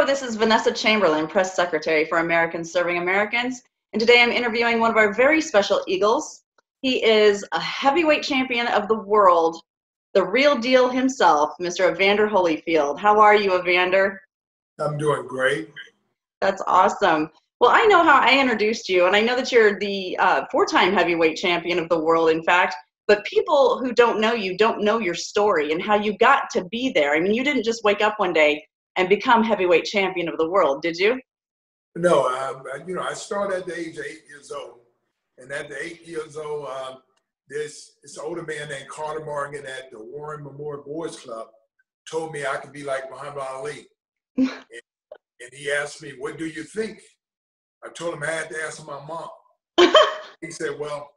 this is Vanessa Chamberlain, Press Secretary for Americans Serving Americans, and today I'm interviewing one of our very special Eagles. He is a heavyweight champion of the world, the real deal himself, Mr. Evander Holyfield. How are you, Evander? I'm doing great. That's awesome. Well, I know how I introduced you, and I know that you're the four-time heavyweight champion of the world, in fact, but people who don't know you don't know your story and how you got to be there. I mean, you didn't just wake up one day and become heavyweight champion of the world, did you? No, I started at the age of 8 years old, and at the 8 years old, this older man named Carter Morgan at the Warren Memorial Boys Club told me I could be like Muhammad Ali. and he asked me, "What do you think?" I told him I had to ask my mom. He said, well,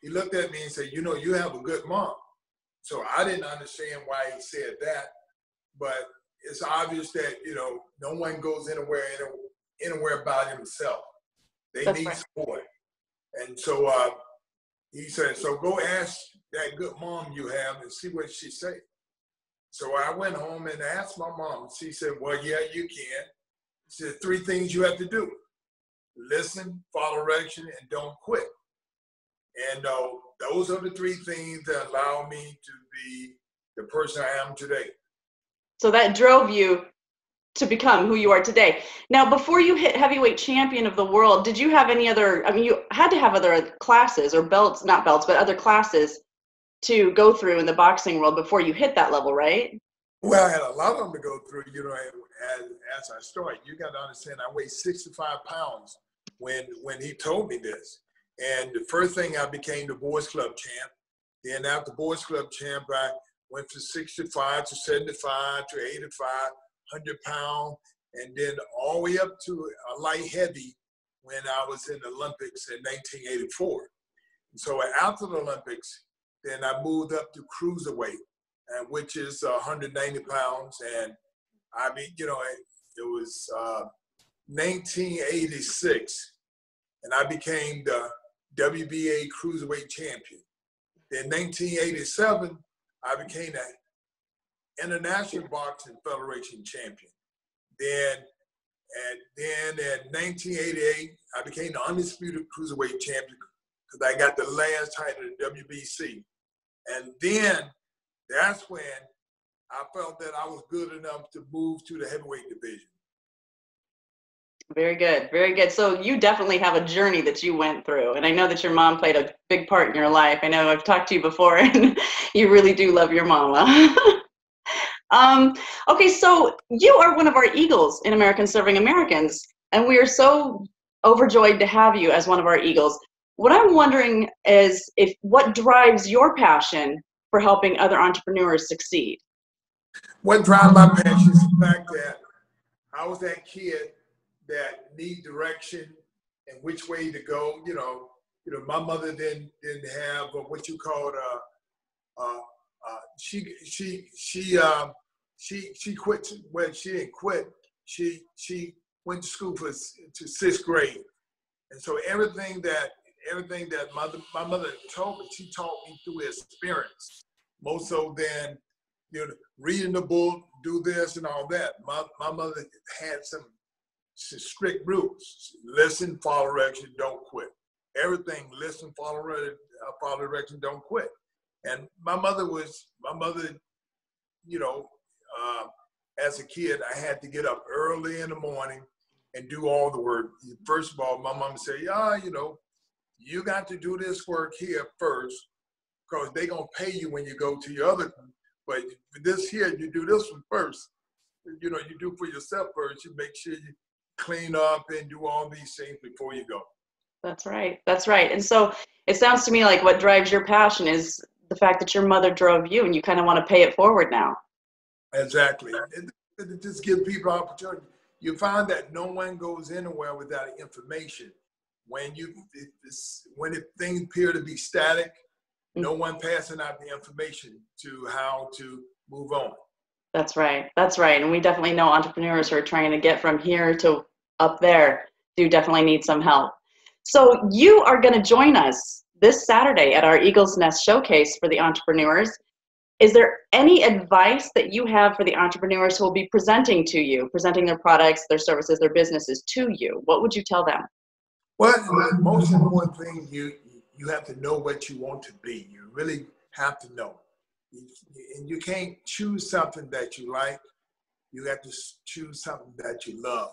he looked at me and said, "You know, you have a good mom." So I didn't understand why he said that, but it's obvious that, no one goes anywhere by himself. They need support. And so he said, "So go ask that good mom you have and see what she said." So I went home and asked my mom. She said, "Well, yeah, you can." She said, 3 things you have to do: listen, follow direction, and don't quit. And those are the 3 things that allow me to be the person I am today. So that drove you to become who you are today. Now, before you hit heavyweight champion of the world, did you have any other, I mean, you had to have other classes or belts, not belts, but other classes to go through in the boxing world before you hit that level, right? Well, I had a lot of them to go through, as I started. You got to understand, I weighed 65 pounds when he told me this. And the first thing, I became the Boys Club champ. Then after Boys Club champ, I went from 65 to 75 to 85, 100 pounds, and then all the way up to a light heavy when I was in the Olympics in 1984. And so after the Olympics, then I moved up to cruiserweight, which is 190 pounds. And I mean, it was 1986, and I became the WBA cruiserweight champion. In 1987, I became the International Boxing Federation champion. Then in 1988, I became the undisputed cruiserweight champion because I got the last title in WBC. And then that's when I felt that I was good enough to move to the heavyweight division. Very good, very good. So you definitely have a journey that you went through, and I know that your mom played a big part in your life. I know I've talked to you before, and you really do love your mama. Okay, so you are one of our Eagles in Americans Serving Americans, and we are so overjoyed to have you as one of our Eagles. What I'm wondering is what drives your passion for helping other entrepreneurs succeed? What drives my passion is the fact that I was that kid that need direction and which way to go. My mother didn't have what you called she quit. Well, she didn't quit. She went to school to 6th grade, and so everything that my mother told me, she taught me through experience, more so than reading the book, do this and all that. My mother had some strict rules: listen, follow direction, don't quit. Everything, listen, follow direction, don't quit. And my mother, as a kid, I had to get up early in the morning and do all the work. First of all, my mom said, you got to do this work here first, because they're going to pay you when you go to your other one. But this here, you do this one first. You do for yourself first. You make sure you clean up and do all these things before you go. That's right. That's right. And so it sounds to me like what drives your passion is the fact that your mother drove you, and you kind of want to pay it forward now. Exactly. It just gives people opportunity. You find that no one goes anywhere without information. When things appear to be static, no one passing out the information to how to move on. That's right. That's right. And we definitely know entrepreneurs who are trying to get from here to up there do definitely need some help. So you are going to join us this Saturday at our Eagles Nest Showcase for the entrepreneurs. Is there any advice that you have for the entrepreneurs who will be presenting to you, presenting their products, their services, their businesses to you? What would you tell them? Well, the most important thing, you have to know what you want to be. You really have to know. And you can't choose something that you like. You have to choose something that you love.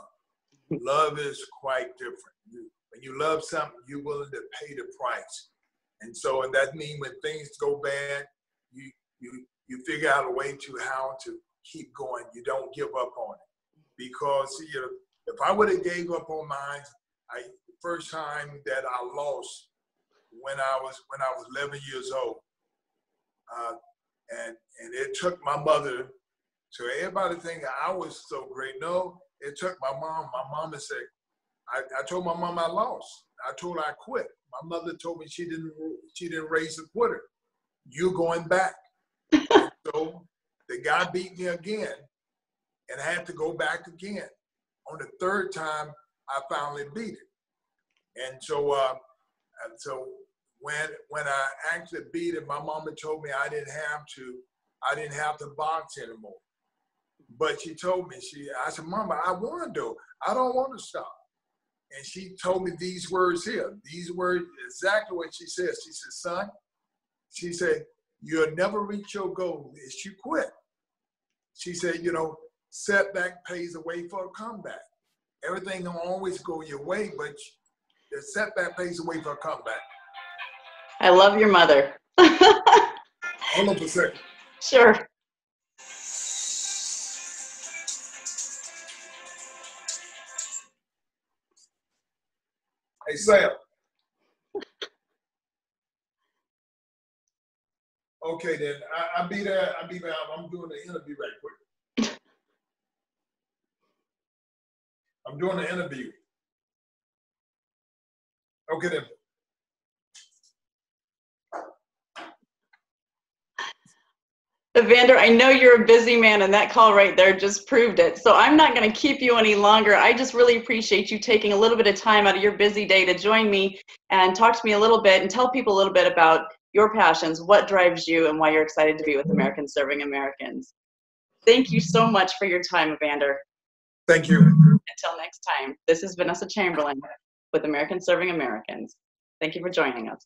Love is quite different. When you love something, you're willing to pay the price. And so, and that means when things go bad, you figure out a way to how to keep going. You don't give up on it. Because if I would have gave up on mine, the first time that I lost when I was 11 years old, and it took my mother. So everybody think I was so great. No, it took my mom. My mama said, I told my mom I lost. I told her I quit. My mother told me she didn't raise a quitter. You're going back. So the guy beat me again, and I had to go back again. On the third time, I finally beat it. And so, when I actually beat it, my mama told me I didn't have to box anymore. But she told me, I said, Mama, I won though. I don't want to stop. And she told me these words here. These words, exactly what she said. She said, son, she said, you'll never reach your goal if you quit. She said, setback pays the way for a comeback. Everything don't always go your way, but the setback pays the way for a comeback. I love your mother. Hold on for a second. Sure. Hey, Sam. Okay, then I'll be there. I'm doing the interview right quick. I'm doing the interview. Okay, then. Evander, I know you're a busy man, and that call right there just proved it. So I'm not going to keep you any longer. I just really appreciate you taking a little bit of time out of your busy day to join me and talk to me a little bit and tell people a little bit about your passions, what drives you, and why you're excited to be with Americans Serving Americans. Thank you so much for your time, Evander. Thank you. Until next time, this is Vanessa Chamberlain with Americans Serving Americans. Thank you for joining us.